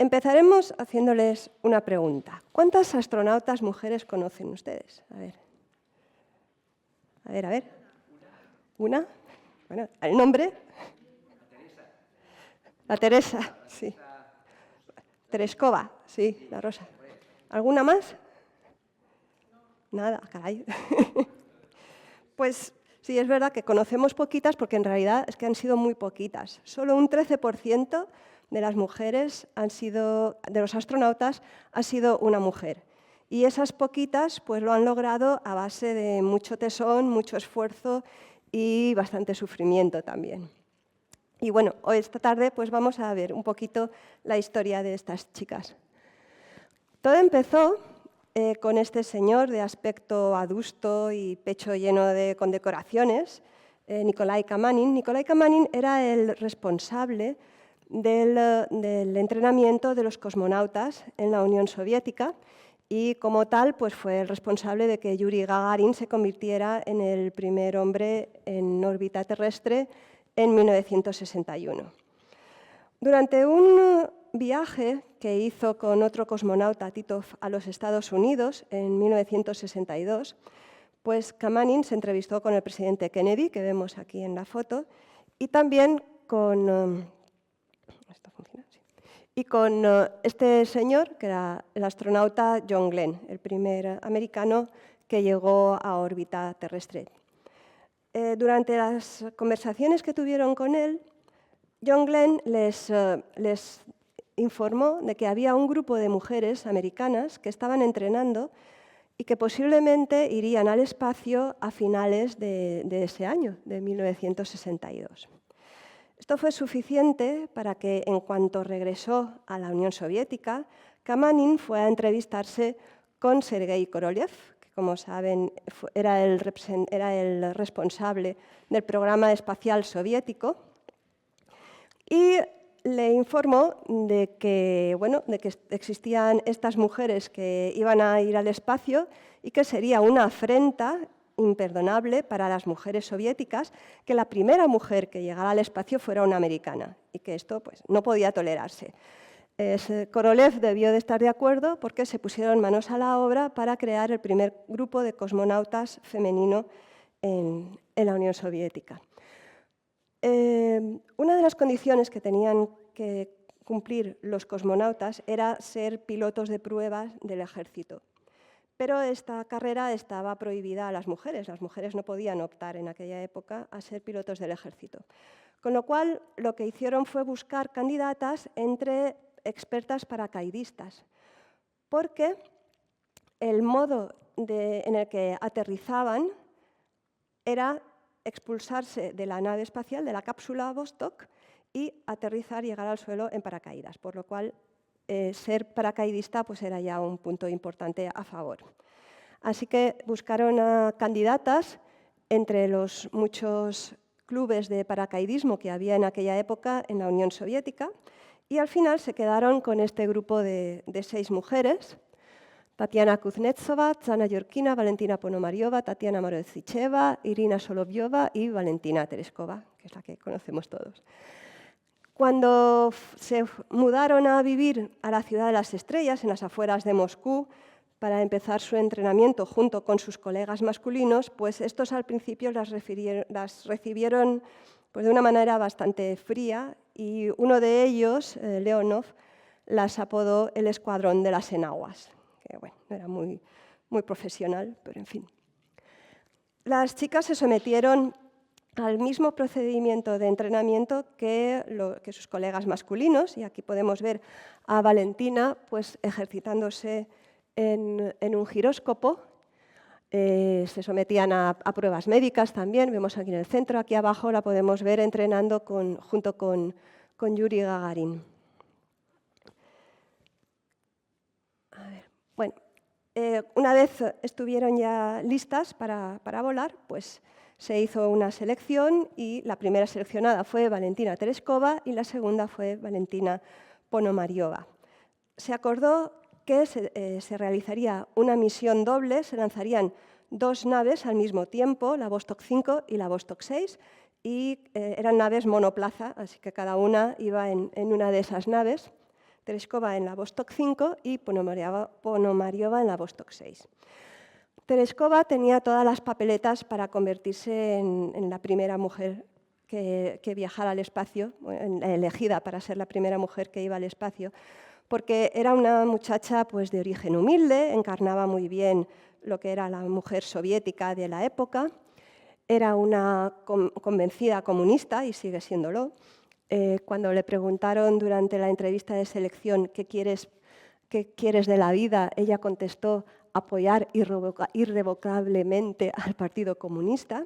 Empezaremos haciéndoles una pregunta. ¿Cuántas astronautas mujeres conocen ustedes? A ver. A ver. ¿Una? Bueno, ¿el nombre? La Teresa, sí. Tereskova, sí, la rosa. ¿Alguna más? Nada, caray. Pues sí, es verdad que conocemos poquitas porque en realidad es que han sido muy poquitas. Solo un 13% de las mujeres de los astronautas ha sido una mujer. Y esas poquitas pues lo han logrado a base de mucho tesón, mucho esfuerzo y bastante sufrimiento también. Y bueno, hoy esta tarde pues vamos a ver un poquito la historia de estas chicas. Todo empezó con este señor de aspecto adusto y pecho lleno de condecoraciones, Nikolai Kamanin. Nikolai Kamanin era el responsable del entrenamiento de los cosmonautas en la Unión Soviética y como tal pues fue el responsable de que Yuri Gagarin se convirtiera en el primer hombre en órbita terrestre en 1961. Durante un viaje que hizo con otro cosmonauta, Titov, a los Estados Unidos en 1962, pues Kamanin se entrevistó con el presidente Kennedy, que vemos aquí en la foto, y también con este señor, que era el astronauta John Glenn, el primer americano que llegó a órbita terrestre. Durante las conversaciones que tuvieron con él, John Glenn les informó de que había un grupo de mujeres americanas que estaban entrenando y que posiblemente irían al espacio a finales de ese año, de 1962. Esto fue suficiente para que, en cuanto regresó a la Unión Soviética, Kamanin fue a entrevistarse con Sergei Korolev, que, como saben, era el responsable del programa espacial soviético, y le informó de que existían estas mujeres que iban a ir al espacio y que sería una afrenta imperdonable para las mujeres soviéticas que la primera mujer que llegara al espacio fuera una americana y que esto pues, no podía tolerarse. Korolev debió de estar de acuerdo porque se pusieron manos a la obra para crear el primer grupo de cosmonautas femenino en la Unión Soviética. Una de las condiciones que tenían que cumplir los cosmonautas era ser pilotos de pruebas del ejército. Pero esta carrera estaba prohibida a las mujeres. Las mujeres no podían optar en aquella época a ser pilotos del ejército. Con lo cual, lo que hicieron fue buscar candidatas entre expertas paracaidistas, porque el modo en el que aterrizaban era expulsarse de la nave espacial, de la cápsula Vostok, y aterrizar y llegar al suelo en paracaídas, por lo cual ser paracaidista pues, era ya un punto importante a favor. Así que buscaron a candidatas entre los muchos clubes de paracaidismo que había en aquella época en la Unión Soviética y al final se quedaron con este grupo de 6 mujeres: Tatiana Kuznetsova, Zhana Yorkina, Valentina Ponomariova, Tatiana Morozicheva, Irina Solovyova y Valentina Tereskova, que es la que conocemos todos. Cuando se mudaron a vivir a la Ciudad de las Estrellas, en las afueras de Moscú, para empezar su entrenamiento junto con sus colegas masculinos, pues estos al principio las recibieron pues, de una manera bastante fría y uno de ellos, Leonov, las apodó el Escuadrón de las Enaguas, que bueno, no era muy profesional, pero en fin. Las chicas se sometieron al mismo procedimiento de entrenamiento que sus colegas masculinos, y aquí podemos ver a Valentina pues, ejercitándose en un giróscopo. Se sometían a pruebas médicas también, vemos aquí en el centro, aquí abajo la podemos ver entrenando junto con Yuri Gagarin. A ver, bueno, una vez estuvieron ya listas para volar, pues se hizo una selección y la primera seleccionada fue Valentina Tereskova y la segunda fue Valentina Ponomariova. Se acordó que se realizaría una misión doble, se lanzarían 2 naves al mismo tiempo, la Vostok 5 y la Vostok 6, y eran naves monoplaza, así que cada una iba en una de esas naves. Tereshkova en la Vostok 5 y Ponomariova en la Vostok 6. Tereshkova tenía todas las papeletas para convertirse en la primera mujer que viajara al espacio, elegida para ser la primera mujer que iba al espacio, porque era una muchacha pues, de origen humilde, encarnaba muy bien lo que era la mujer soviética de la época, era una convencida comunista y sigue siéndolo. Cuando le preguntaron durante la entrevista de selección qué quieres de la vida, ella contestó apoyar irrevocablemente al Partido Comunista,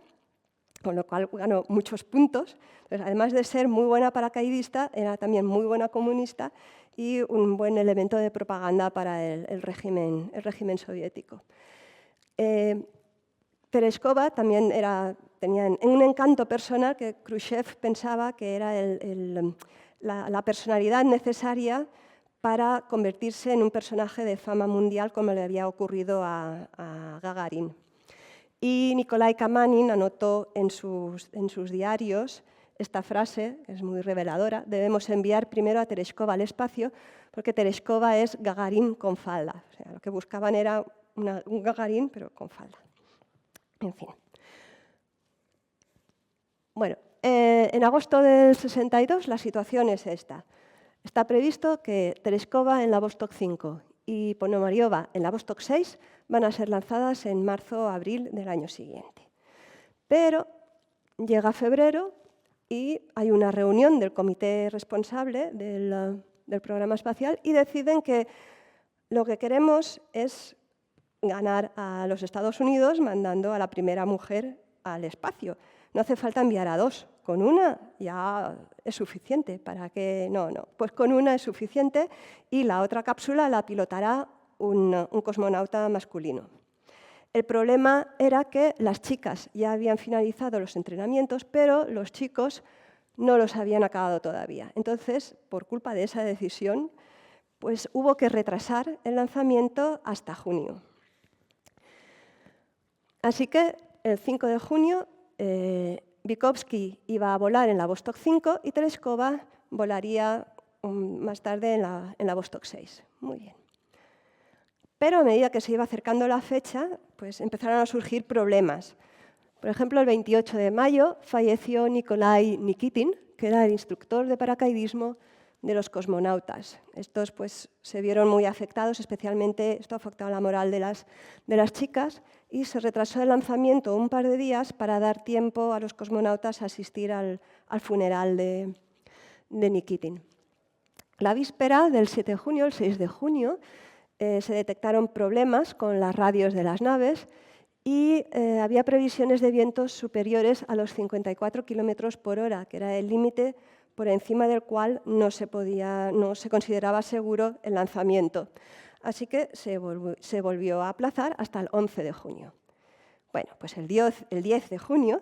con lo cual ganó muchos puntos. Entonces, además de ser muy buena paracaidista, era también muy buena comunista y un buen elemento de propaganda para el régimen soviético. Tereshkova también tenía un encanto personal que Khrushchev pensaba que era la personalidad necesaria para convertirse en un personaje de fama mundial como le había ocurrido a Gagarin. Y Nikolai Kamanin anotó en sus diarios esta frase, que es muy reveladora: debemos enviar primero a Tereshkova al espacio porque Tereshkova es Gagarin con falda. O sea, lo que buscaban era un Gagarin, pero con falda. En fin. Bueno, en agosto del 62 la situación es esta. Está previsto que Tereshkova en la Vostok 5 y Ponomariova en la Vostok 6 van a ser lanzadas en marzo o abril del año siguiente. Pero llega febrero y hay una reunión del comité responsable del programa espacial y deciden que lo que queremos es ganar a los Estados Unidos mandando a la primera mujer al espacio. No hace falta enviar a dos, con una ya es suficiente. ¿Para qué? No, pues con una es suficiente y la otra cápsula la pilotará un cosmonauta masculino. El problema era que las chicas ya habían finalizado los entrenamientos, pero los chicos no los habían acabado todavía. Entonces, por culpa de esa decisión, pues hubo que retrasar el lanzamiento hasta junio. Así que el 5 de junio Vygotsky iba a volar en la Vostok 5 y Tereshkova volaría más tarde en la Vostok 6. Muy bien. Pero a medida que se iba acercando la fecha, pues empezaron a surgir problemas. Por ejemplo, el 28 de mayo falleció Nikolai Nikitin, que era el instructor de paracaidismo de los cosmonautas. Estos pues, se vieron muy afectados, especialmente esto afectó a la moral de las chicas, y se retrasó el lanzamiento un par de días para dar tiempo a los cosmonautas a asistir al funeral de Nikitin. La víspera del 7 de junio, el 6 de junio, se detectaron problemas con las radios de las naves y había previsiones de vientos superiores a los 54 km por hora, que era el límite por encima del cual no se consideraba seguro el lanzamiento. Así que se volvió a aplazar hasta el 11 de junio. Bueno, pues el 10 de junio,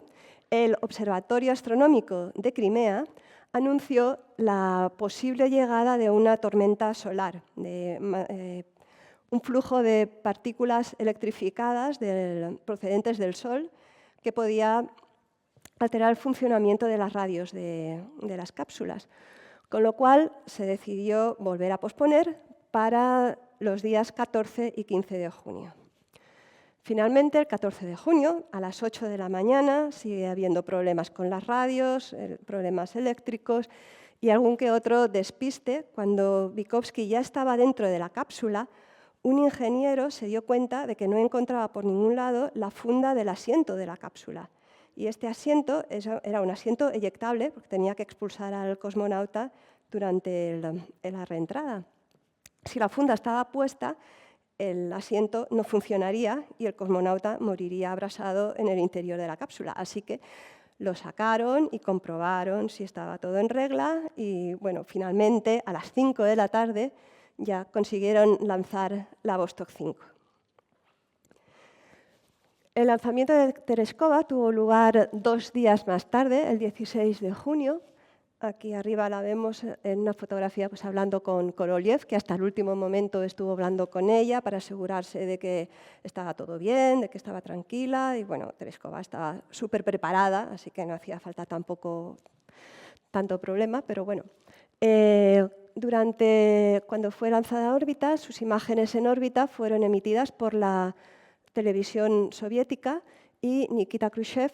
el Observatorio Astronómico de Crimea anunció la posible llegada de una tormenta solar, un flujo de partículas electrificadas procedentes del Sol que podía alterar el funcionamiento de las radios de las cápsulas, con lo cual se decidió volver a posponer para los días 14 y 15 de junio. Finalmente, el 14 de junio, a las 8 de la mañana, sigue habiendo problemas con las radios, problemas eléctricos y algún que otro despiste. Cuando Vygotsky ya estaba dentro de la cápsula, un ingeniero se dio cuenta de que no encontraba por ningún lado la funda del asiento de la cápsula. Y este asiento era un asiento eyectable, porque tenía que expulsar al cosmonauta durante la reentrada. Si la funda estaba puesta, el asiento no funcionaría y el cosmonauta moriría abrasado en el interior de la cápsula. Así que lo sacaron y comprobaron si estaba todo en regla y, bueno, finalmente, a las 5 de la tarde, ya consiguieron lanzar la Vostok 5. El lanzamiento de Tereshkova tuvo lugar 2 días más tarde, el 16 de junio. Aquí arriba la vemos en una fotografía pues, hablando con Korolev, que hasta el último momento estuvo hablando con ella para asegurarse de que estaba todo bien, de que estaba tranquila. Y bueno, Tereshkova estaba súper preparada, así que no hacía falta tampoco tanto problema. Pero bueno, Cuando fue lanzada a órbita, sus imágenes en órbita fueron emitidas por la televisión soviética y Nikita Khrushchev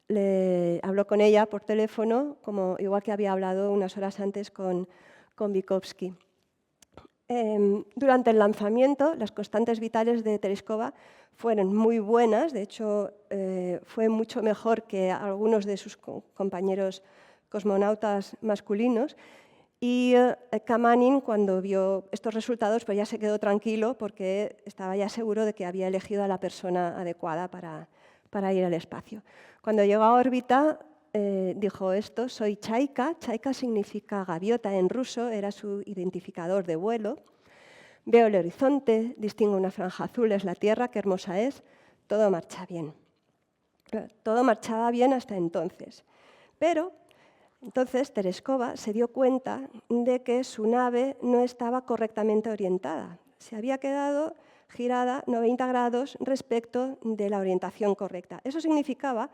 le habló con ella por teléfono, igual que había hablado unas horas antes con Vygotsky. Durante el lanzamiento, las constantes vitales de Tereskova fueron muy buenas, de hecho fue mucho mejor que algunos de sus compañeros cosmonautas masculinos, y Kamanin, cuando vio estos resultados, pues ya se quedó tranquilo porque estaba ya seguro de que había elegido a la persona adecuada para ir al espacio. Cuando llegó a órbita, dijo esto: soy Chaika. Chaika significa gaviota en ruso, era su identificador de vuelo. Veo el horizonte, distingo una franja azul, es la Tierra, qué hermosa es, todo marcha bien. Todo marchaba bien hasta entonces, pero entonces Tereskova se dio cuenta de que su nave no estaba correctamente orientada. Se había quedado girada 90 grados respecto de la orientación correcta. Eso significaba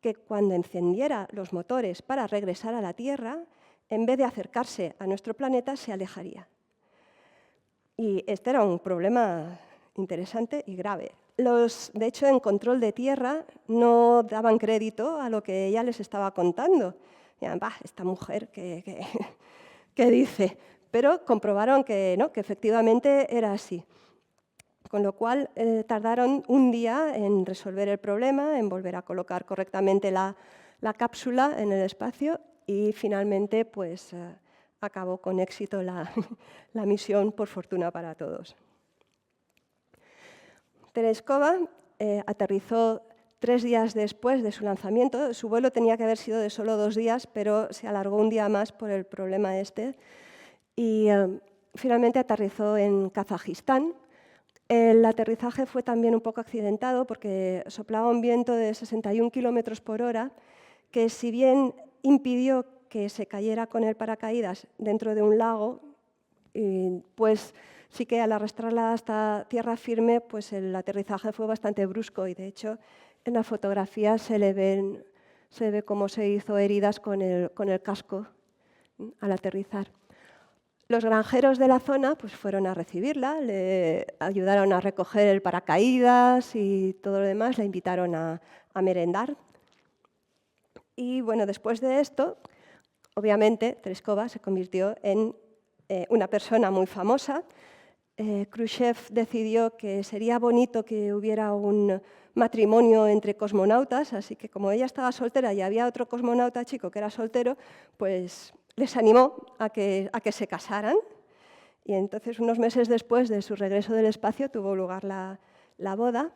que cuando encendiera los motores para regresar a la Tierra, en vez de acercarse a nuestro planeta, se alejaría. Y este era un problema interesante y grave. De hecho, en control de tierra no daban crédito a lo que ella les estaba contando. Decían, bah, esta mujer, ¿qué dice? Pero comprobaron que no, que efectivamente era así. Con lo cual tardaron un día en resolver el problema, en volver a colocar correctamente la cápsula en el espacio y finalmente pues, acabó con éxito la misión, por fortuna para todos. Tereskova aterrizó 3 días después de su lanzamiento. Su vuelo tenía que haber sido de solo 2 días, pero se alargó un día más por el problema este. Y finalmente aterrizó en Kazajistán. El aterrizaje fue también un poco accidentado porque soplaba un viento de 61 kilómetros por hora, que si bien impidió que se cayera con el paracaídas dentro de un lago, pues sí que al arrastrarla hasta tierra firme, pues el aterrizaje fue bastante brusco y de hecho en la fotografía se ve cómo se hizo heridas con el casco al aterrizar. Los granjeros de la zona pues, fueron a recibirla, le ayudaron a recoger el paracaídas y todo lo demás, la invitaron a merendar. Y bueno, después de esto, obviamente, Tereskova se convirtió en una persona muy famosa. Khrushchev decidió que sería bonito que hubiera un matrimonio entre cosmonautas, así que como ella estaba soltera y había otro cosmonauta chico que era soltero, pues les animó a que se casaran. Y entonces, unos meses después de su regreso del espacio, tuvo lugar la boda.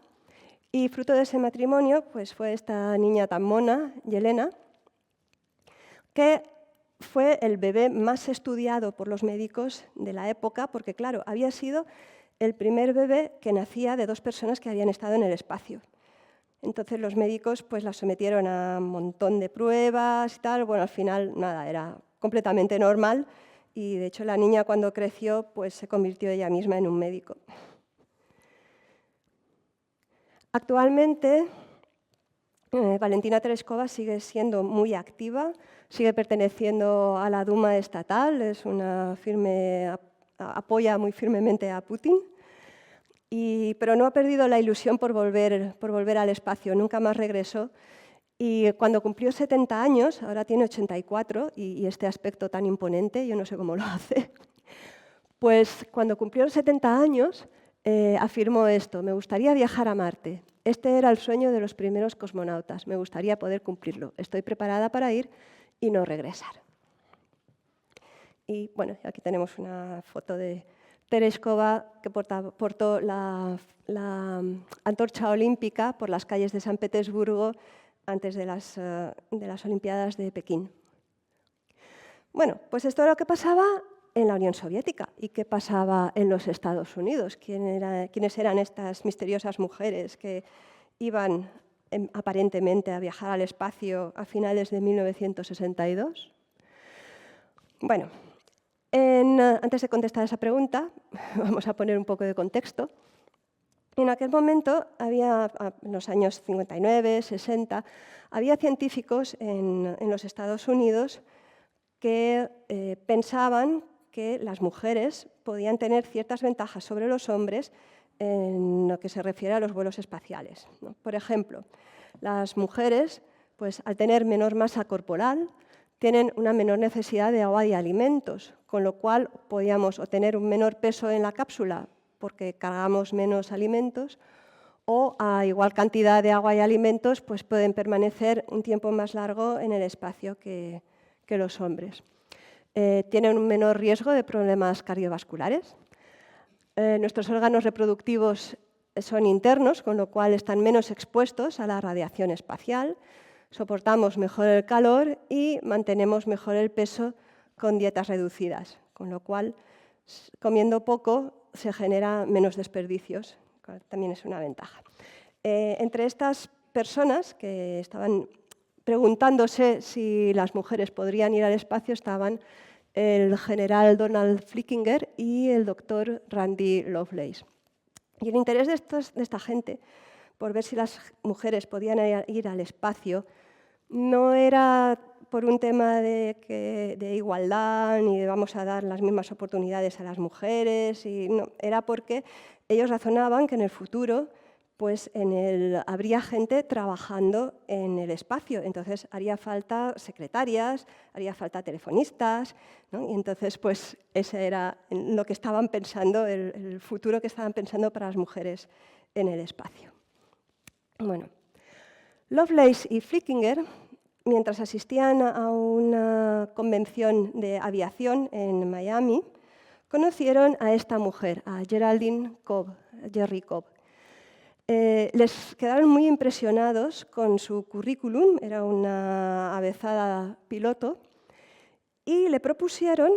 Y fruto de ese matrimonio pues, fue esta niña tan mona, Yelena, que fue el bebé más estudiado por los médicos de la época, porque claro, había sido el primer bebé que nacía de 2 personas que habían estado en el espacio. Entonces los médicos pues, la sometieron a un montón de pruebas y tal. Bueno, al final nada, era completamente normal y de hecho la niña cuando creció pues, se convirtió ella misma en un médico. Actualmente Valentina Tereskova sigue siendo muy activa, sigue perteneciendo a la Duma estatal, es una apoya muy firmemente a Putin, pero no ha perdido la ilusión por volver al espacio, nunca más regresó. Y cuando cumplió 70 años, ahora tiene 84, y este aspecto tan imponente, yo no sé cómo lo hace, pues cuando cumplió 70 años afirmó esto: me gustaría viajar a Marte. Este era el sueño de los primeros cosmonautas. Me gustaría poder cumplirlo. Estoy preparada para ir y no regresar. Y bueno, aquí tenemos una foto de Tereskova que portó la antorcha olímpica por las calles de San Petersburgo antes de las Olimpiadas de Pekín. Bueno, pues esto era lo que pasaba en la Unión Soviética. ¿Y qué pasaba en los Estados Unidos? ¿Quiénes eran estas misteriosas mujeres que iban aparentemente a viajar al espacio a finales de 1962? Bueno, antes de contestar esa pregunta, vamos a poner un poco de contexto. En aquel momento, en los años 59, 60, había científicos en los Estados Unidos que pensaban que las mujeres podían tener ciertas ventajas sobre los hombres en lo que se refiere a los vuelos espaciales, ¿no? Por ejemplo, las mujeres, pues, al tener menor masa corporal, tienen una menor necesidad de agua y alimentos, con lo cual podíamos obtener un menor peso en la cápsula porque cargamos menos alimentos, o a igual cantidad de agua y alimentos pues pueden permanecer un tiempo más largo en el espacio que los hombres. Tienen un menor riesgo de problemas cardiovasculares. Nuestros órganos reproductivos son internos, con lo cual están menos expuestos a la radiación espacial. Soportamos mejor el calor y mantenemos mejor el peso con dietas reducidas, con lo cual, comiendo poco, se genera menos desperdicios, también es una ventaja. Entre estas personas que estaban preguntándose si las mujeres podrían ir al espacio estaban el general Donald Flickinger y el doctor Randy Lovelace. Y el interés de esta gente por ver si las mujeres podían ir al espacio no era por un tema de igualdad ni de vamos a dar las mismas oportunidades a las mujeres, no, era porque ellos razonaban que en el futuro pues habría gente trabajando en el espacio, entonces haría falta secretarias, haría falta telefonistas, ¿no? Y entonces pues ese era lo que estaban pensando, el futuro que estaban pensando para las mujeres en el espacio. Bueno, Lovelace y Flickinger, mientras asistían a una convención de aviación en Miami, conocieron a esta mujer, a Geraldine Cobb, Jerry Cobb. Les quedaron muy impresionados con su currículum, era una avezada piloto, y le propusieron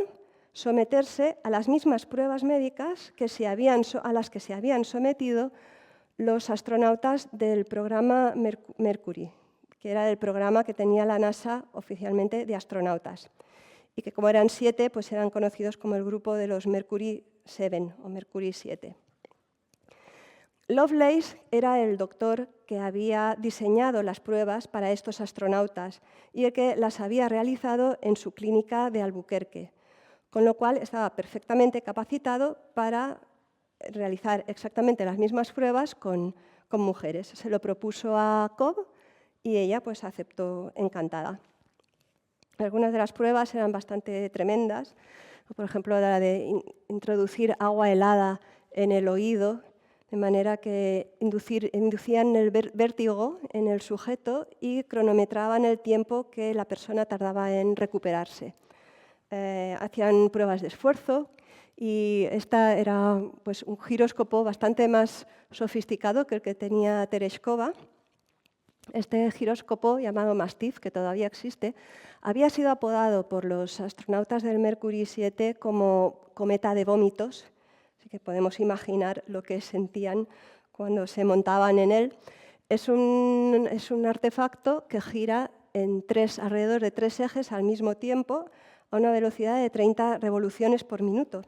someterse a las mismas pruebas médicas a las que se habían sometido los astronautas del programa Mercury, que era el programa que tenía la NASA oficialmente de astronautas, y que como eran 7, pues eran conocidos como el grupo de los Mercury 7 o Mercury 7. Lovelace era el doctor que había diseñado las pruebas para estos astronautas y el que las había realizado en su clínica de Albuquerque, con lo cual estaba perfectamente capacitado para realizar exactamente las mismas pruebas con mujeres. Se lo propuso a Cobb y ella pues aceptó encantada. Algunas de las pruebas eran bastante tremendas, por ejemplo la de introducir agua helada en el oído, de manera que inducían el vértigo en el sujeto y cronometraban el tiempo que la persona tardaba en recuperarse. Hacían pruebas de esfuerzo y esta era pues, un giróscopo bastante más sofisticado que el que tenía Tereshkova. Este giróscopo, llamado Mastiff, que todavía existe, había sido apodado por los astronautas del Mercury 7 como cometa de vómitos, así que podemos imaginar lo que sentían cuando se montaban en él. Es un artefacto que gira alrededor de 3 ejes al mismo tiempo a una velocidad de 30 revoluciones por minuto.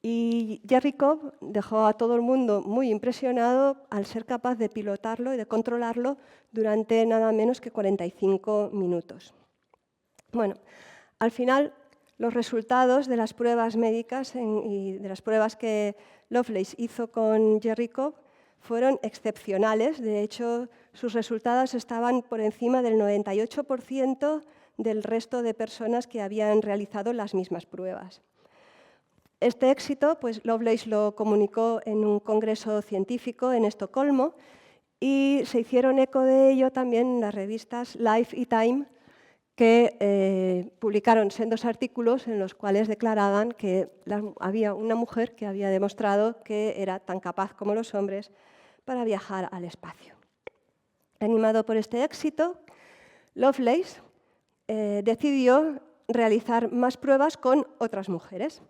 Y Jerry Cobb dejó a todo el mundo muy impresionado al ser capaz de pilotarlo y de controlarlo durante nada menos que 45 minutos. Bueno, al final, los resultados de las pruebas médicas y de las pruebas que Lovelace hizo con Jerry Cobb fueron excepcionales. De hecho, sus resultados estaban por encima del 98% del resto de personas que habían realizado las mismas pruebas. Este éxito, pues Lovelace lo comunicó en un congreso científico en Estocolmo y se hicieron eco de ello también las revistas Life y Time, que publicaron sendos artículos en los cuales declaraban que había una mujer que había demostrado que era tan capaz como los hombres para viajar al espacio. Animado por este éxito, Lovelace decidió realizar más pruebas con otras mujeres.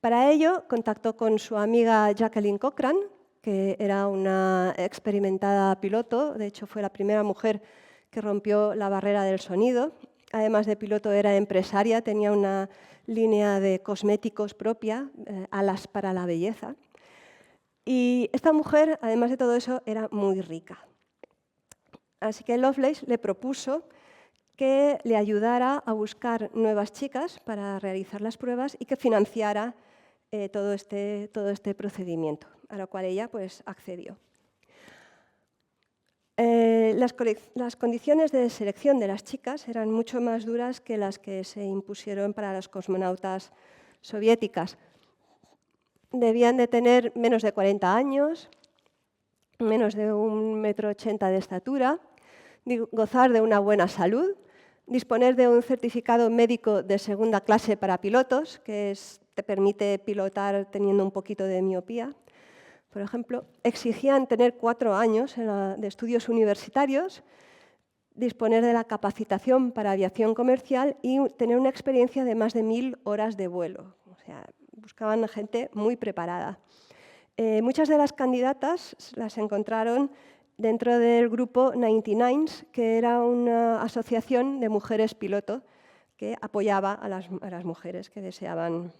Para ello, contactó con su amiga Jacqueline Cochran, que era una experimentada piloto, de hecho fue la primera mujer que rompió la barrera del sonido. Además de piloto, era empresaria, tenía una línea de cosméticos propia, Alas para la Belleza. Y esta mujer, además de todo eso, era muy rica. Así que Lovelace le propuso que le ayudara a buscar nuevas chicas para realizar las pruebas y que financiara todo este procedimiento, a lo cual ella pues, accedió. Las condiciones de selección de las chicas eran mucho más duras que las que se impusieron para las cosmonautas soviéticas. Debían de tener menos de 40 años, menos de 1,80 m de estatura, gozar de una buena salud, disponer de un certificado médico de segunda clase para pilotos, que te permite pilotar teniendo un poquito de miopía. Por ejemplo, exigían tener 4 años de estudios universitarios, disponer de la capacitación para aviación comercial y tener una experiencia de más de 1000 horas de vuelo. O sea, buscaban gente muy preparada. Muchas de las candidatas las encontraron dentro del grupo 99s, que era una asociación de mujeres piloto que apoyaba a las mujeres que deseaban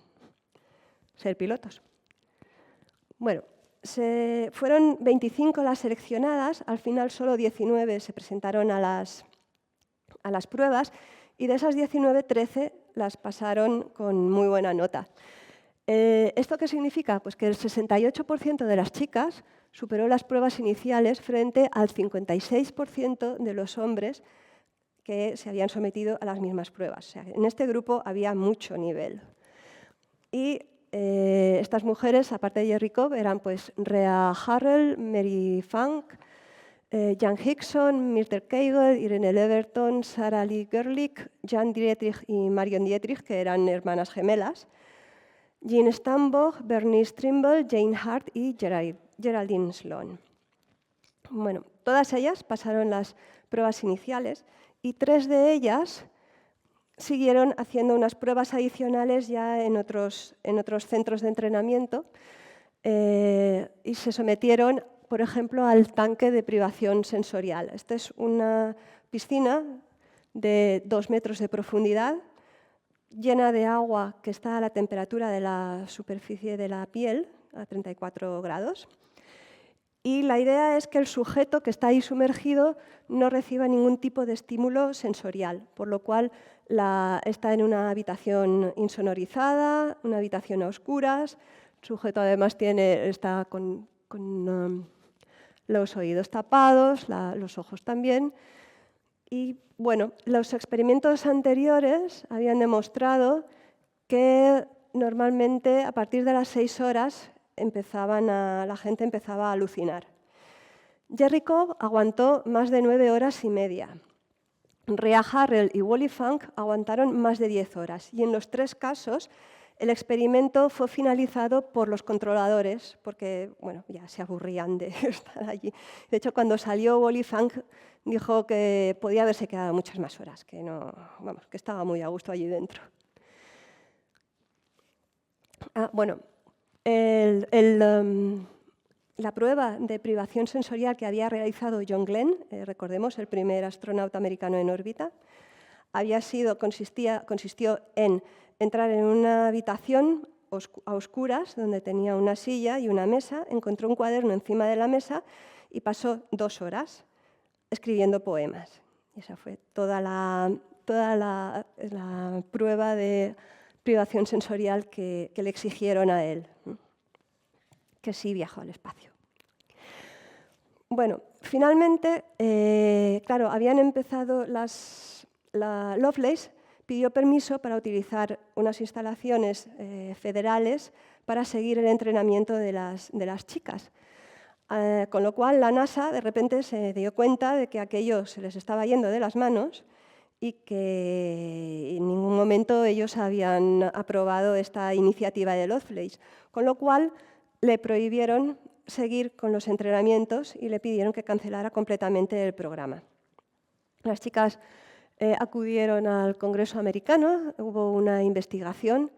ser pilotos. Bueno, fueron 25 las seleccionadas, al final solo 19 se presentaron a las pruebas y de esas 19, 13 las pasaron con muy buena nota. ¿Esto qué significa? Pues que el 68% de las chicas superó las pruebas iniciales frente al 56% de los hombres que se habían sometido a las mismas pruebas. O sea, en este grupo había mucho nivel. Y estas mujeres, aparte de Jerry Cobb, eran pues Rhea Harrell, Mary Funk, Jan Hickson, Myrtle Kegel, Irene Leverton, Sarah Lee Gerlich, Jan Dietrich y Marion Dietrich, que eran hermanas gemelas, Jean Stambach, Bernice Trimble, Jane Hart y Geraldine Sloan. Bueno, todas ellas pasaron las pruebas iniciales y 3 de ellas siguieron haciendo unas pruebas adicionales ya en otros centros de entrenamiento y se sometieron, por ejemplo, al tanque de privación sensorial. Esta es una piscina de 2 metros de profundidad, llena de agua que está a la temperatura de la superficie de la piel, a 34 grados. Y la idea es que el sujeto que está ahí sumergido no reciba ningún tipo de estímulo sensorial, por lo cual está en una habitación insonorizada, una habitación a oscuras. El sujeto además está con los oídos tapados, los ojos también. Y bueno, los experimentos anteriores habían demostrado que normalmente a partir de las 6 horas la gente empezaba a alucinar. Jerry Cobb aguantó más de 9 horas y media. Rhea Harrell y Wally Funk aguantaron más de 10 horas. Y en los 3 casos, el experimento fue finalizado por los controladores, porque bueno, ya se aburrían de estar allí. De hecho, cuando salió Wally Funk, dijo que podía haberse quedado muchas más horas, que estaba muy a gusto allí dentro. Bueno, la prueba de privación sensorial que había realizado John Glenn, recordemos, el primer astronauta americano en órbita, consistió en entrar en una habitación a oscuras, donde tenía una silla y una mesa, encontró un cuaderno encima de la mesa y pasó 2 horas escribiendo poemas. Y esa fue toda la prueba de privación sensorial que le exigieron a él, que sí viajó al espacio. Bueno, finalmente, claro, habían empezado Lovelace pidió permiso para utilizar unas instalaciones federales para seguir el entrenamiento de las chicas. Con lo cual, la NASA de repente se dio cuenta de que aquello se les estaba yendo de las manos y que en ningún momento ellos habían aprobado esta iniciativa de Lovelace. Con lo cual, le prohibieron seguir con los entrenamientos y le pidieron que cancelara completamente el programa. Las chicas acudieron al Congreso americano, hubo una investigación.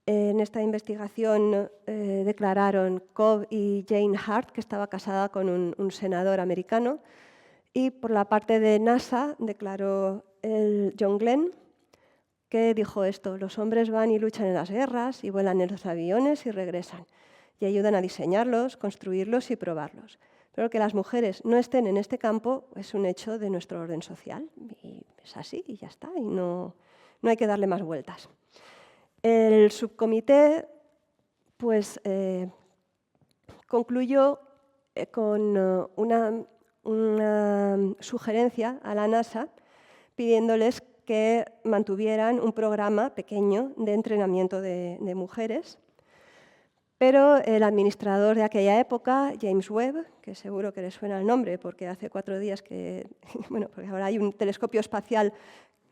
En esta investigación declararon Cobb y Jane Hart, que estaba casada con un senador americano, y por la parte de NASA declaró John Glenn, que dijo esto: los hombres van y luchan en las guerras y vuelan en los aviones y regresan, y ayudan a diseñarlos, construirlos y probarlos. Pero que las mujeres no estén en este campo es un hecho de nuestro orden social y es así y ya está, y no hay que darle más vueltas. El subcomité pues, concluyó con una sugerencia a la NASA pidiéndoles que mantuvieran un programa pequeño de entrenamiento de mujeres, pero el administrador de aquella época, James Webb, que seguro que les suena el nombre porque hace 4 días que, bueno, porque ahora hay un telescopio espacial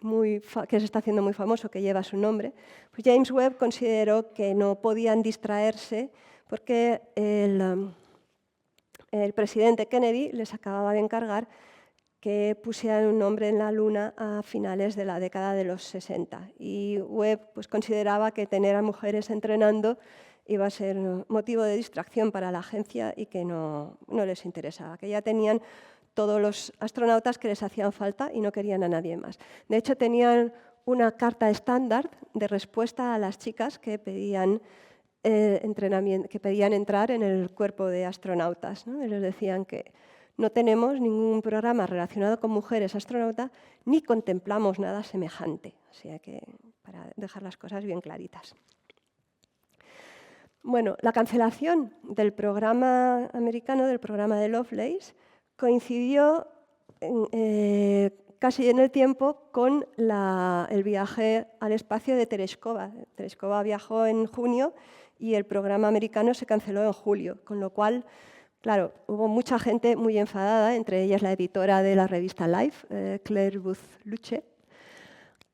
que se está haciendo muy famoso, que lleva su nombre, pues James Webb consideró que no podían distraerse porque el presidente Kennedy les acababa de encargar que pusieran un hombre en la Luna a finales de la década de los 60. Y Webb pues, consideraba que tener a mujeres entrenando iba a ser motivo de distracción para la agencia y que no les interesaba, que ya tenían todos los astronautas que les hacían falta y no querían a nadie más. De hecho, tenían una carta estándar de respuesta a las chicas que pedían que pedían entrar en el cuerpo de astronautas, ¿no? Y les decían que no tenemos ningún programa relacionado con mujeres astronautas ni contemplamos nada semejante. O sea que, para dejar las cosas bien claritas. Bueno, la cancelación del programa americano, del programa de Lovelace, coincidió casi en el tiempo con el viaje al espacio de Tereshkova. Tereshkova viajó en junio y el programa americano se canceló en julio, con lo cual, claro, hubo mucha gente muy enfadada, entre ellas la editora de la revista Life, Claire Booth Luce,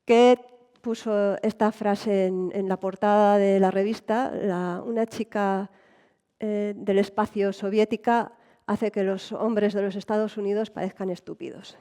que puso esta frase en la portada de la revista: una chica del espacio soviética hace que los hombres de los Estados Unidos parezcan estúpidos.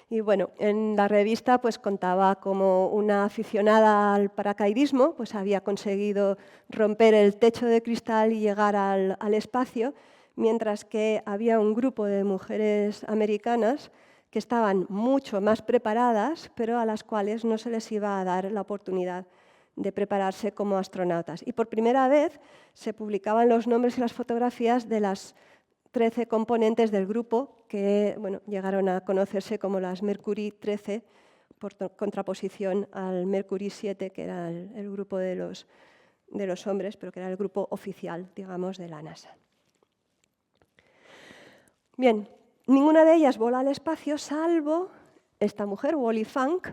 Y bueno, en la revista pues, contaba cómo una aficionada al paracaidismo pues, había conseguido romper el techo de cristal y llegar al espacio, mientras que había un grupo de mujeres americanas que estaban mucho más preparadas, pero a las cuales no se les iba a dar la oportunidad de prepararse como astronautas. Y por primera vez se publicaban los nombres y las fotografías de las 13 componentes del grupo que bueno, llegaron a conocerse como las Mercury 13, por contraposición al Mercury 7, que era el grupo de los hombres, pero que era el grupo oficial, digamos, de la NASA. Bien, ninguna de ellas voló al espacio, salvo esta mujer, Wally Funk,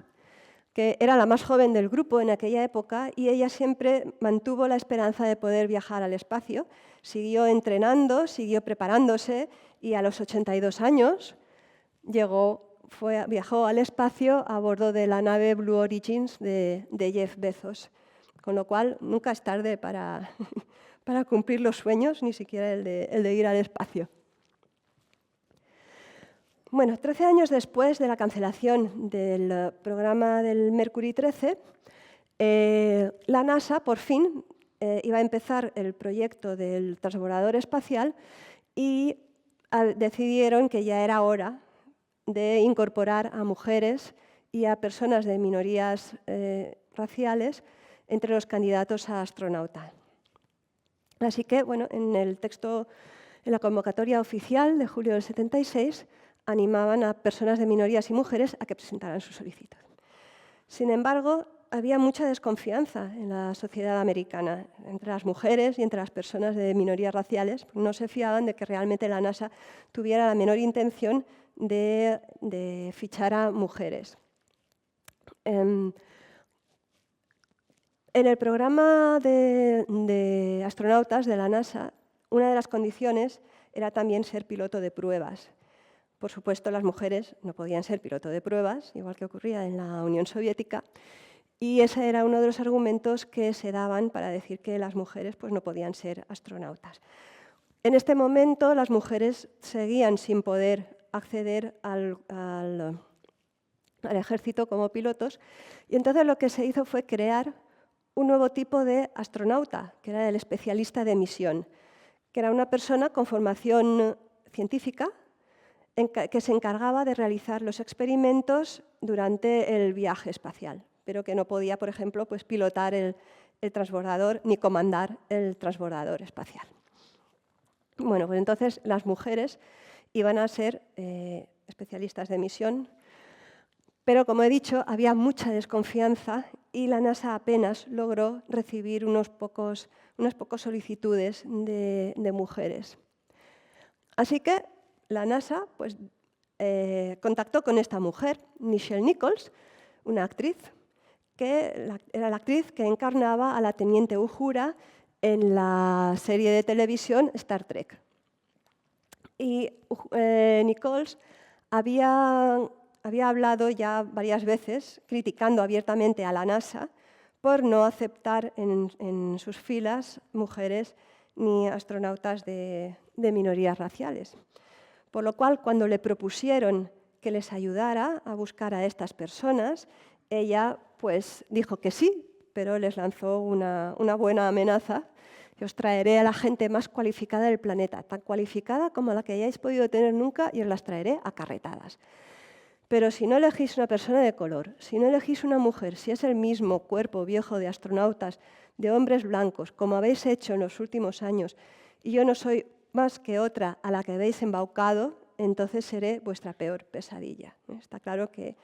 que era la más joven del grupo en aquella época, y ella siempre mantuvo la esperanza de poder viajar al espacio. Siguió entrenando, siguió preparándose, y a los 82 años viajó al espacio a bordo de la nave Blue Origins de Jeff Bezos. Con lo cual, nunca es tarde para cumplir los sueños, ni siquiera el de ir al espacio. Bueno, 13 años después de la cancelación del programa del Mercury 13, la NASA, por fin, iba a empezar el proyecto del transbordador espacial y decidieron que ya era hora de incorporar a mujeres y a personas de minorías raciales entre los candidatos a astronauta. Así que, bueno, en la convocatoria oficial de julio del 76, animaban a personas de minorías y mujeres a que presentaran su solicitud. Sin embargo, había mucha desconfianza en la sociedad americana, entre las mujeres y entre las personas de minorías raciales. No se fiaban de que realmente la NASA tuviera la menor intención de fichar a mujeres. En el programa de astronautas de la NASA, una de las condiciones era también ser piloto de pruebas. Por supuesto, las mujeres no podían ser piloto de pruebas, igual que ocurría en la Unión Soviética, y ese era uno de los argumentos que se daban para decir que las mujeres pues, no podían ser astronautas. En este momento, las mujeres seguían sin poder acceder al ejército como pilotos, y entonces lo que se hizo fue crear un nuevo tipo de astronauta, que era el especialista de misión, que era una persona con formación científica, que se encargaba de realizar los experimentos durante el viaje espacial, pero que no podía, por ejemplo, pues, pilotar el transbordador ni comandar el transbordador espacial. Bueno, pues entonces las mujeres iban a ser especialistas de misión, Pero, como he dicho, había mucha desconfianza y la NASA apenas logró recibir unas pocas solicitudes de mujeres. Así que la NASA pues, contactó con esta mujer, Nichelle Nichols, una actriz, que era la actriz que encarnaba a la teniente Uhura en la serie de televisión Star Trek. Y Nichols había hablado ya varias veces criticando abiertamente a la NASA por no aceptar en sus filas mujeres ni astronautas de minorías raciales. Por lo cual, cuando le propusieron que les ayudara a buscar a estas personas, ella pues, dijo que sí, pero les lanzó una buena amenaza: que os traeré a la gente más cualificada del planeta, tan cualificada como la que hayáis podido tener nunca, y os las traeré acarretadas. Pero si no elegís una persona de color, si no elegís una mujer, si es el mismo cuerpo viejo de astronautas, de hombres blancos, como habéis hecho en los últimos años, y yo no soy más que otra a la que habéis embaucado, entonces seré vuestra peor pesadilla. Está claro que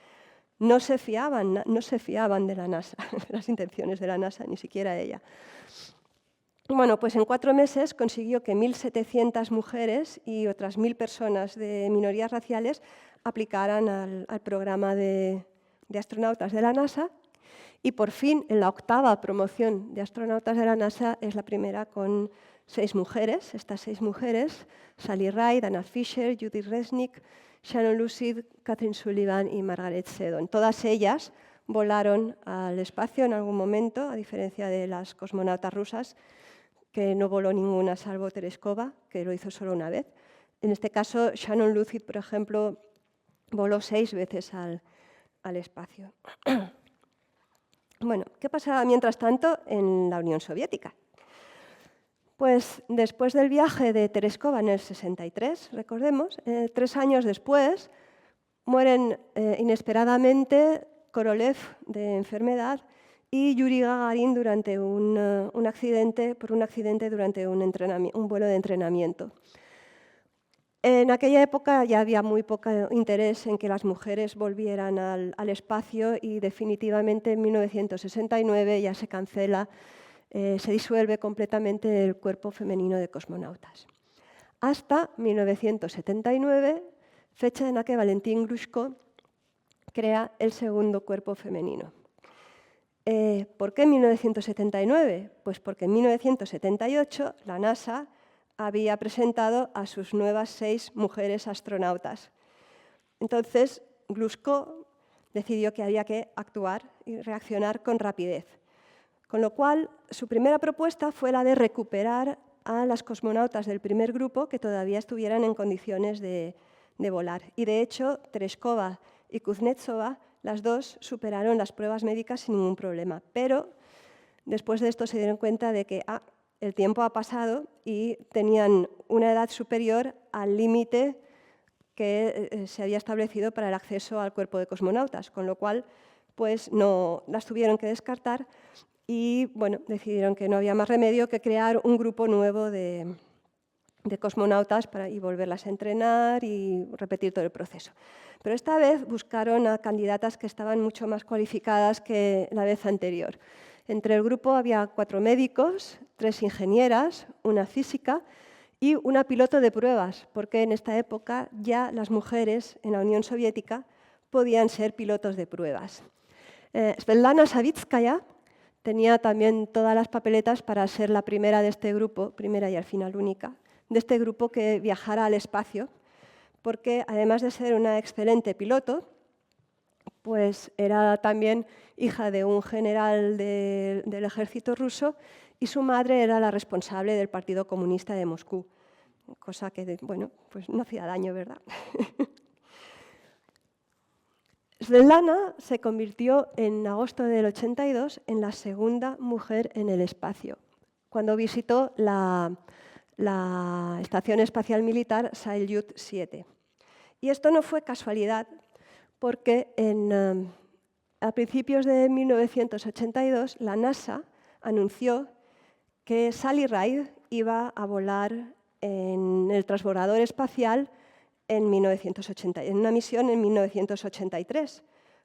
no se fiaban de la NASA, de las intenciones de la NASA, ni siquiera ella. Bueno, pues en 4 meses consiguió que 1.700 mujeres y otras 1.000 personas de minorías raciales aplicaran al programa de astronautas de la NASA, y por fin en la 8ª promoción de astronautas de la NASA es la primera con 6 mujeres. Estas 6 mujeres, Sally Ride, Anna Fisher, Judith Resnik, Shannon Lucid, Kathryn Sullivan y Margaret Seddon. Todas ellas volaron al espacio en algún momento, a diferencia de las cosmonautas rusas, que no voló ninguna salvo Tereskova, que lo hizo solo una vez. En este caso, Shannon Lucid, por ejemplo, voló 6 veces al espacio. Bueno, ¿qué pasaba mientras tanto en la Unión Soviética? Pues después del viaje de Tereskova en el 63, recordemos, 3 años después, mueren inesperadamente Korolev de enfermedad y Yuri Gagarin durante un accidente durante un vuelo de entrenamiento. En aquella época ya había muy poco interés en que las mujeres volvieran al espacio, y definitivamente en 1969 ya se cancela, se disuelve completamente el cuerpo femenino de cosmonautas. Hasta 1979, fecha en la que Valentín Glushko crea el segundo cuerpo femenino. ¿Por qué 1979? Pues porque en 1978 la NASA había presentado a sus nuevas 6 mujeres astronautas. Entonces, Glushko decidió que había que actuar y reaccionar con rapidez. Con lo cual, su primera propuesta fue la de recuperar a las cosmonautas del primer grupo que todavía estuvieran en condiciones de volar. Y de hecho, Tereskova y Kuznetsova, las dos, superaron las pruebas médicas sin ningún problema. Pero después de esto se dieron cuenta de que el tiempo ha pasado y tenían una edad superior al límite que se había establecido para el acceso al cuerpo de cosmonautas, con lo cual pues no las tuvieron que descartar y bueno, decidieron que no había más remedio que crear un grupo nuevo de cosmonautas y volverlas a entrenar y repetir todo el proceso. Pero esta vez buscaron a candidatas que estaban mucho más cualificadas que la vez anterior. Entre el grupo había 4 médicos, 3 ingenieras, una física y una piloto de pruebas, porque en esta época ya las mujeres en la Unión Soviética podían ser pilotos de pruebas. Svetlana Savitskaya tenía también todas las papeletas para ser la primera de este grupo, primera y al final única, de este grupo que viajara al espacio, porque además de ser una excelente piloto, pues era también hija de un general del ejército ruso y su madre era la responsable del Partido Comunista de Moscú, cosa que, bueno, pues no hacía daño, ¿verdad? Svetlana se convirtió en agosto del 82 en la segunda mujer en el espacio, cuando visitó la Estación Espacial Militar Salyut 7. Y esto no fue casualidad, porque a principios de 1982 la NASA anunció que Sally Ride iba a volar en el transbordador espacial en una misión en 1983,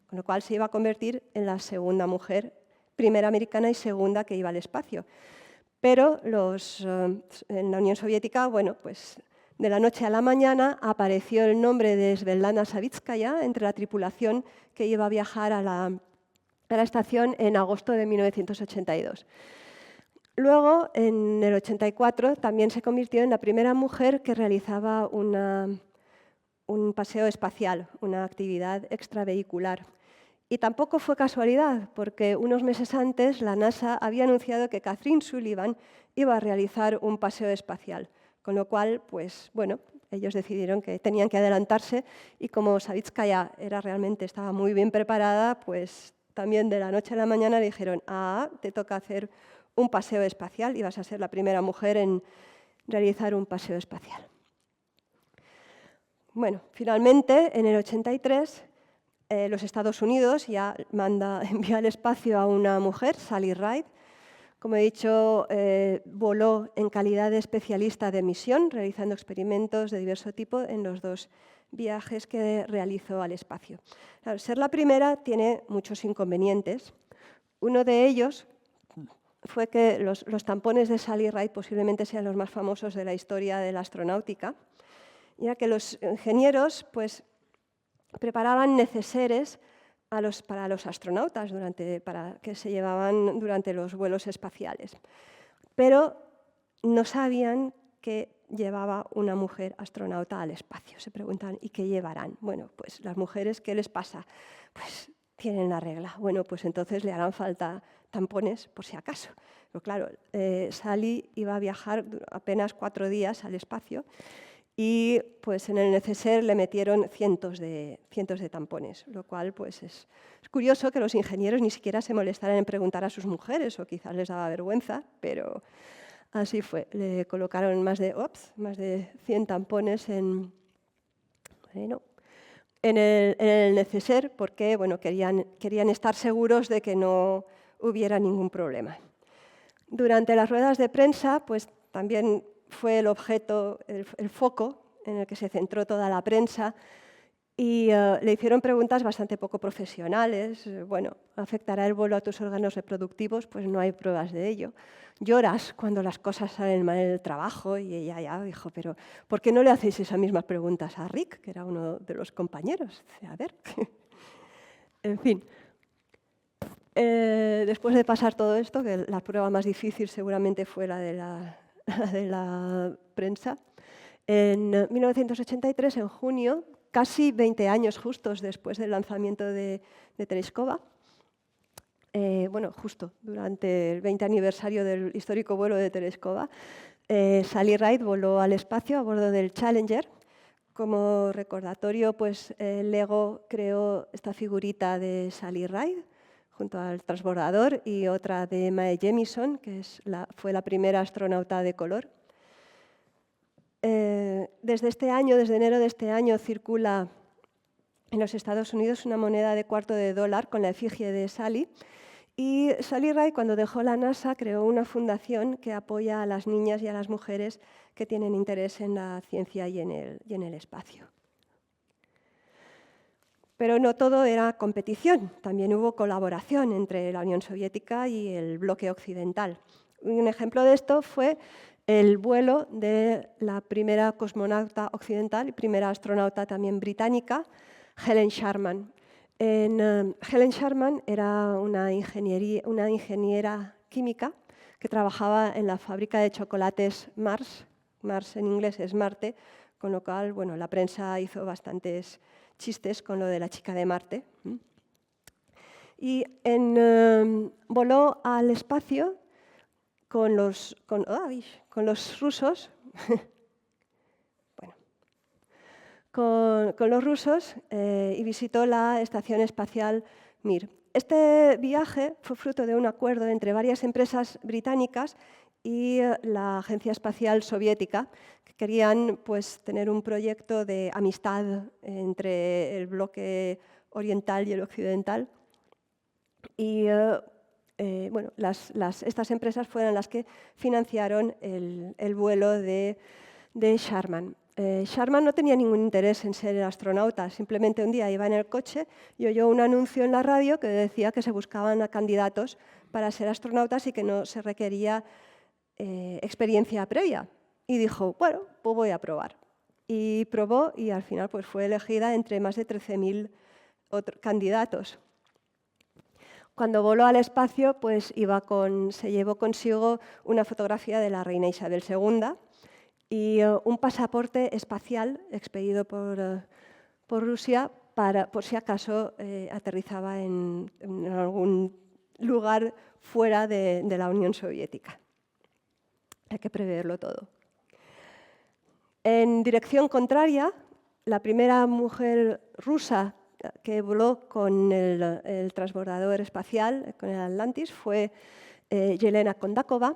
con lo cual se iba a convertir en la segunda mujer, primera americana y segunda que iba al espacio. Pero en la Unión Soviética, bueno, pues de la noche a la mañana apareció el nombre de Svetlana Savitskaya entre la tripulación que iba a viajar a la estación en agosto de 1982. Luego, en el 84, también se convirtió en la primera mujer que realizaba un paseo espacial, una actividad extravehicular. Y tampoco fue casualidad, porque unos meses antes la NASA había anunciado que Kathryn Sullivan iba a realizar un paseo espacial, con lo cual, pues bueno, ellos decidieron que tenían que adelantarse y como Savitskaya estaba muy bien preparada, pues también de la noche a la mañana dijeron, te toca hacer un paseo espacial y vas a ser la primera mujer en realizar un paseo espacial. Bueno, finalmente, en el 83, los Estados Unidos ya envía al espacio a una mujer, Sally Ride. Como he dicho, voló en calidad de especialista de misión, realizando experimentos de diverso tipo en los 2 viajes que realizó al espacio. Claro, ser la primera tiene muchos inconvenientes. Uno de ellos fue que los tampones de Sally Ride posiblemente sean los más famosos de la historia de la astronáutica, ya que los ingenieros pues, preparaban neceseres para los astronautas que se llevaban durante los vuelos espaciales. Pero no sabían que llevaba una mujer astronauta al espacio. Se preguntan, ¿y qué llevarán? Bueno, pues las mujeres, ¿qué les pasa? Pues tienen la regla. Bueno, pues entonces le harán falta tampones por si acaso. Pero claro, Sally iba a viajar apenas 4 días al espacio y pues en el neceser le metieron cientos de tampones, lo cual pues es curioso que los ingenieros ni siquiera se molestaran en preguntar a sus mujeres, o quizás les daba vergüenza, pero así fue. Le colocaron más de 100 tampones en el neceser porque bueno, querían estar seguros de que no hubiera ningún problema. Durante las ruedas de prensa, pues también fue el foco en el que se centró toda la prensa y le hicieron preguntas bastante poco profesionales. Bueno, ¿afectará el vuelo a tus órganos reproductivos? Pues no hay pruebas de ello. ¿Lloras cuando las cosas salen mal en el trabajo? Y ella ya dijo, pero ¿por qué no le hacéis esas mismas preguntas a Rick, que era uno de los compañeros? Dice, a ver. En fin. Después de pasar todo esto, que la prueba más difícil seguramente fue la de la prensa, en 1983, en junio, casi 20 años justos después del lanzamiento de Tereshkova, justo durante el 20 aniversario del histórico vuelo de Tereshkova, Sally Ride voló al espacio a bordo del Challenger. Como recordatorio, pues LEGO creó esta figurita de Sally Ride junto al transbordador y otra de Mae Jemison, que fue la primera astronauta de color. Desde enero de este año, circula en los Estados Unidos una moneda de $0,25 con la efigie de Sally. Y Sally Ride, cuando dejó la NASA, creó una fundación que apoya a las niñas y a las mujeres que tienen interés en la ciencia y en el espacio. Pero no todo era competición, también hubo colaboración entre la Unión Soviética y el bloque occidental. Un ejemplo de esto fue el vuelo de la primera cosmonauta occidental y primera astronauta también británica, Helen Sharman. Helen Sharman era una ingeniera química que trabajaba en la fábrica de chocolates Mars. Mars en inglés es Marte, con lo cual bueno, la prensa hizo bastantes chistes con lo de la chica de Marte. Y voló al espacio con los rusos, con los rusos y visitó la estación espacial Mir. Este viaje fue fruto de un acuerdo entre varias empresas británicas y la Agencia Espacial Soviética, que querían pues, tener un proyecto de amistad entre el bloque oriental y el occidental. Y estas empresas fueron las que financiaron el vuelo de Sharman. Sharma no tenía ningún interés en ser astronauta, simplemente un día iba en el coche y oyó un anuncio en la radio que decía que se buscaban a candidatos para ser astronautas y que no se requería experiencia previa. Y dijo, bueno, pues voy a probar. Y probó y al final pues, fue elegida entre más de 13.000 candidatos. Cuando voló al espacio, pues se llevó consigo una fotografía de la reina Isabel II y un pasaporte espacial expedido por Rusia por si acaso aterrizaba en algún lugar fuera de la Unión Soviética. Hay que preverlo todo. En dirección contraria, la primera mujer rusa que voló con el transbordador espacial, con el Atlantis, fue Yelena Kondakova.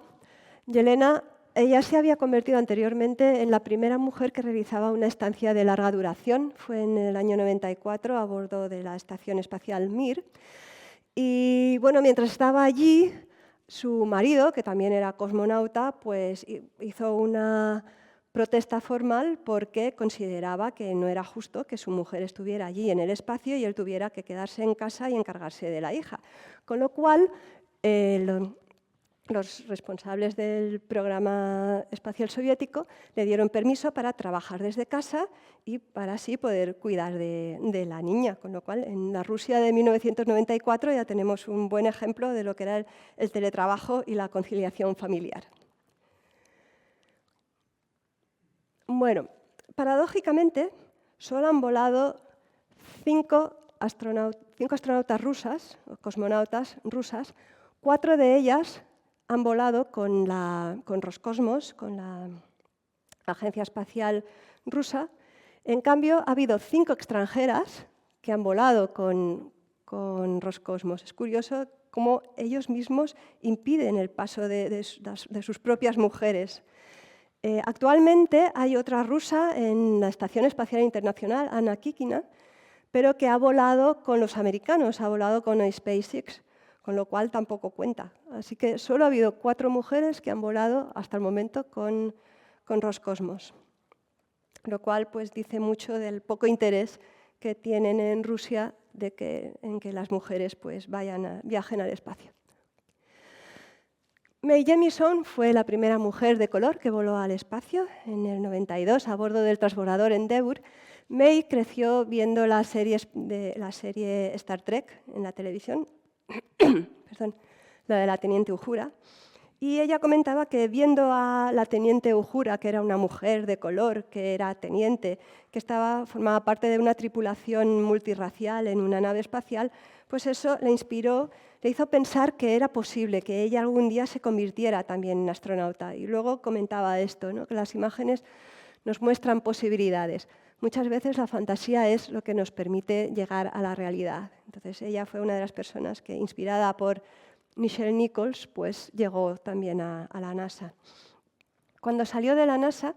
Ella se había convertido anteriormente en la primera mujer que realizaba una estancia de larga duración. Fue en el año 94 a bordo de la Estación Espacial Mir. Y bueno, mientras estaba allí, su marido, que también era cosmonauta, pues hizo una protesta formal porque consideraba que no era justo que su mujer estuviera allí en el espacio y él tuviera que quedarse en casa y encargarse de la hija. Con lo cual, los responsables del programa espacial soviético le dieron permiso para trabajar desde casa y para así poder cuidar de la niña. Con lo cual, en la Rusia de 1994 ya tenemos un buen ejemplo de lo que era el teletrabajo y la conciliación familiar. Bueno, paradójicamente, solo han volado 5 astronautas rusas, o cosmonautas rusas. 4 de ellas han volado con Roscosmos, con la Agencia Espacial Rusa. En cambio, ha habido 5 extranjeras que han volado con Roscosmos. Es curioso cómo ellos mismos impiden el paso de sus propias mujeres. Actualmente hay otra rusa en la Estación Espacial Internacional, Anna Kikina, pero que ha volado con los americanos, ha volado con SpaceX, con lo cual tampoco cuenta. Así que solo ha habido 4 mujeres que han volado hasta el momento con Roscosmos, lo cual pues, dice mucho del poco interés que tienen en Rusia en que las mujeres pues, viajen al espacio. Mae Jemison fue la primera mujer de color que voló al espacio en el 92 a bordo del transbordador Endeavour. Mae creció viendo la serie Star Trek en la televisión, perdón, la de la teniente Uhura, y ella comentaba que viendo a la teniente Uhura, que era una mujer de color, que era teniente, que formaba parte de una tripulación multirracial en una nave espacial, pues eso le inspiró, le hizo pensar que era posible que ella algún día se convirtiera también en astronauta. Y luego comentaba esto, ¿no? Que las imágenes nos muestran posibilidades. Muchas veces la fantasía es lo que nos permite llegar a la realidad. Entonces ella fue una de las personas que, inspirada por Nichelle Nichols, pues llegó también a la NASA. Cuando salió de la NASA,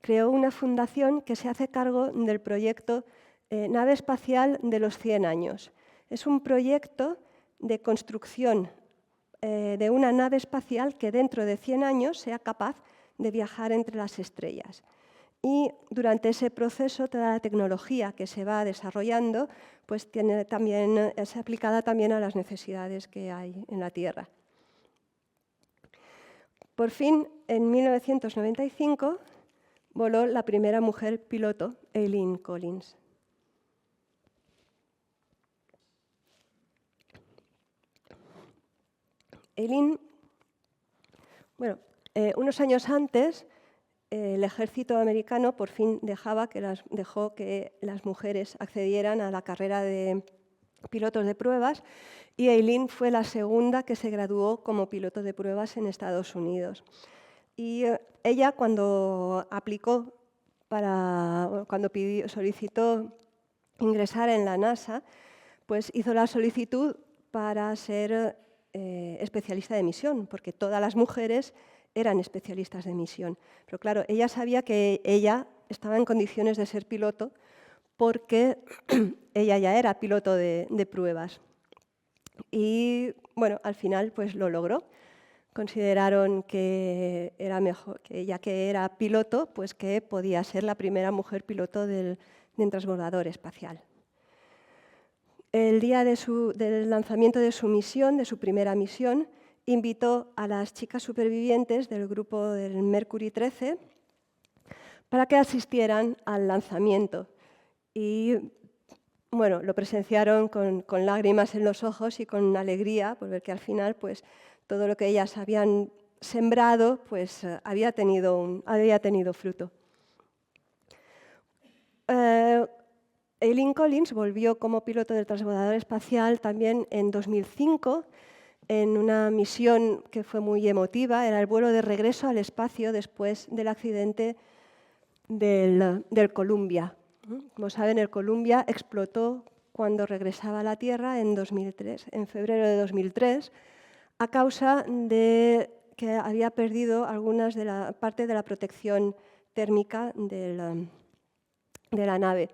creó una fundación que se hace cargo del proyecto Nave Espacial de los 100 años. Es un proyecto de construcción de una nave espacial que dentro de 100 años sea capaz de viajar entre las estrellas. Y durante ese proceso, toda la tecnología que se va desarrollando pues es aplicada también a las necesidades que hay en la Tierra. Por fin, en 1995, voló la primera mujer piloto, Eileen Collins. Eileen, unos años antes, el ejército americano por fin dejó que las mujeres accedieran a la carrera de pilotos de pruebas y Eileen fue la segunda que se graduó como piloto de pruebas en Estados Unidos. Y ella cuando solicitó ingresar en la NASA, pues hizo la solicitud para ser especialista de misión, porque todas las mujeres eran especialistas de misión. Pero claro, ella sabía que ella estaba en condiciones de ser piloto porque ella ya era piloto de pruebas. Y bueno, al final pues lo logró. consideraron que era mejor, que ya que era piloto, pues que podía ser la primera mujer piloto del transbordador espacial. El día del lanzamiento de su misión, de su primera misión, invitó a las chicas supervivientes del grupo del Mercury 13 para que asistieran al lanzamiento. Y bueno, lo presenciaron con lágrimas en los ojos y con alegría, por ver que al final pues, todo lo que ellas habían sembrado pues, había tenido fruto. Eileen Collins volvió como piloto del transbordador espacial también en 2005 en una misión que fue muy emotiva. Era el vuelo de regreso al espacio después del accidente del Columbia. Como saben, el Columbia explotó cuando regresaba a la Tierra en febrero de 2003, a causa de que había perdido parte de la protección térmica de la nave.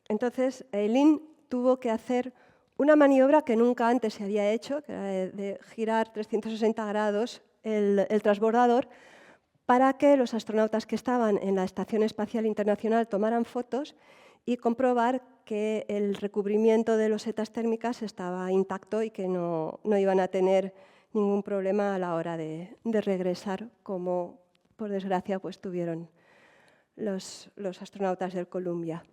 Entonces, Eileen tuvo que hacer una maniobra que nunca antes se había hecho, que era de girar 360 grados el transbordador, para que los astronautas que estaban en la Estación Espacial Internacional tomaran fotos y comprobar que el recubrimiento de losetas térmicas estaba intacto y que no iban a tener ningún problema a la hora de regresar, como por desgracia pues, tuvieron los astronautas del Columbia.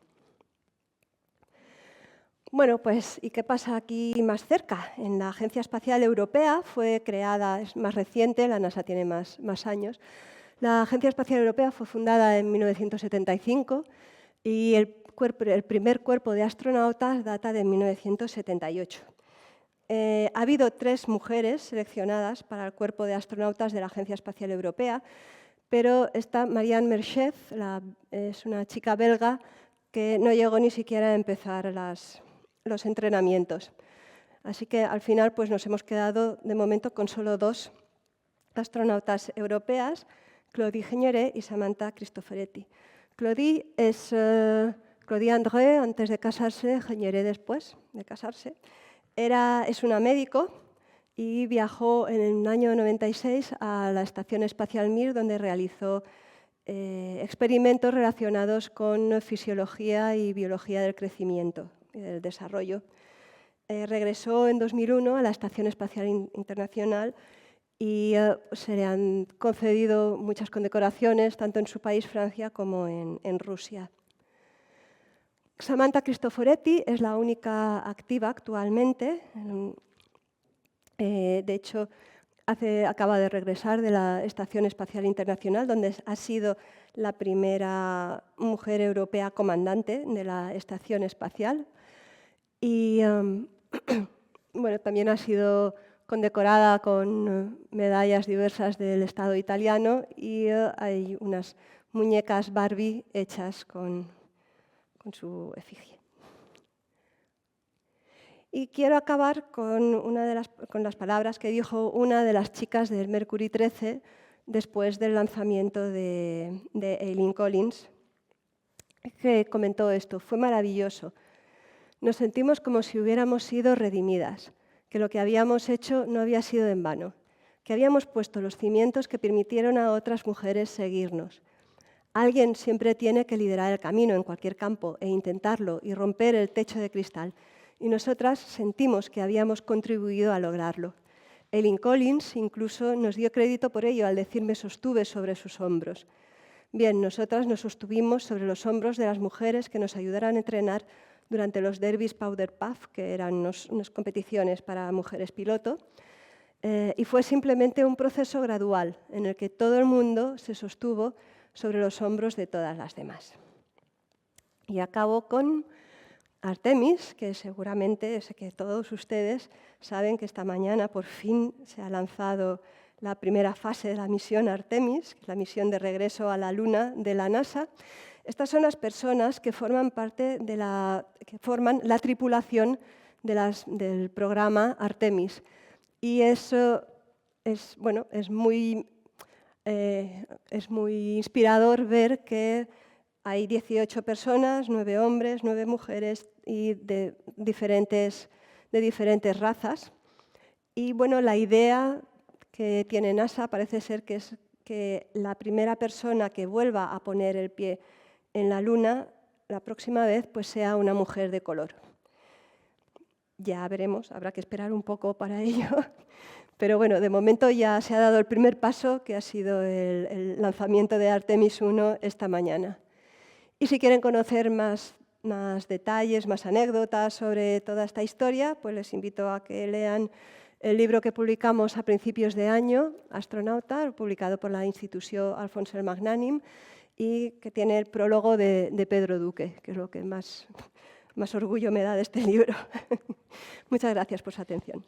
Bueno, pues, ¿y qué pasa aquí más cerca? En la Agencia Espacial Europea fue creada, es más reciente, la NASA tiene más años. La Agencia Espacial Europea fue fundada en 1975 y el primer cuerpo de astronautas data de 1978. Ha habido 3 mujeres seleccionadas para el cuerpo de astronautas de la Agencia Espacial Europea, pero esta Marianne Merschef es una chica belga que no llegó ni siquiera a empezar los entrenamientos. Así que al final pues, nos hemos quedado de momento con solo 2 astronautas europeas, Claudie Geigneret y Samantha Cristoforetti. Claudie es Claudie André antes de casarse, Geigneret después de casarse. Es una médico y viajó en el año 96 a la Estación Espacial Mir, donde realizó experimentos relacionados con fisiología y biología del crecimiento y del desarrollo. Regresó en 2001 a la Estación Espacial Internacional y se le han concedido muchas condecoraciones, tanto en su país, Francia, como en Rusia. Samantha Cristoforetti es la única activa actualmente. De hecho, acaba de regresar de la Estación Espacial Internacional, donde ha sido la primera mujer europea comandante de la estación espacial. Y bueno, también ha sido condecorada con medallas diversas del Estado italiano y hay unas muñecas Barbie hechas con su efigie. Y quiero acabar con las palabras que dijo una de las chicas del Mercury 13 después del lanzamiento de Eileen Collins, que comentó esto: fue maravilloso. Nos sentimos como si hubiéramos sido redimidas, que lo que habíamos hecho no había sido en vano, que habíamos puesto los cimientos que permitieron a otras mujeres seguirnos. Alguien siempre tiene que liderar el camino en cualquier campo e intentarlo y romper el techo de cristal. Y nosotras sentimos que habíamos contribuido a lograrlo. Eileen Collins incluso nos dio crédito por ello al decirme sostuve sobre sus hombros. Bien, nosotras nos sostuvimos sobre los hombros de las mujeres que nos ayudaron a entrenar durante los Derbys Powder Puff, que eran unas competiciones para mujeres piloto, y fue simplemente un proceso gradual en el que todo el mundo se sostuvo sobre los hombros de todas las demás. Y acabo con Artemis, que seguramente sé que todos ustedes saben que esta mañana por fin se ha lanzado la primera fase de la misión Artemis, que es la misión de regreso a la Luna de la NASA. Estas son las personas que forman la tripulación del programa Artemis. Y eso es muy inspirador ver que hay 18 personas, 9 hombres, 9 mujeres y de diferentes razas. Y bueno, la idea que tiene NASA parece ser que es que la primera persona que vuelva a poner el pie en la Luna la próxima vez pues sea una mujer de color. Ya veremos, habrá que esperar un poco para ello. Pero bueno, de momento ya se ha dado el primer paso, que ha sido el lanzamiento de Artemis 1 esta mañana. Y si quieren conocer más detalles, más anécdotas sobre toda esta historia, pues les invito a que lean el libro que publicamos a principios de año, Astronauta, publicado por la institución Alfons el Magnànim, y que tiene el prólogo de Pedro Duque, que es lo que más orgullo me da de este libro. Muchas gracias por su atención.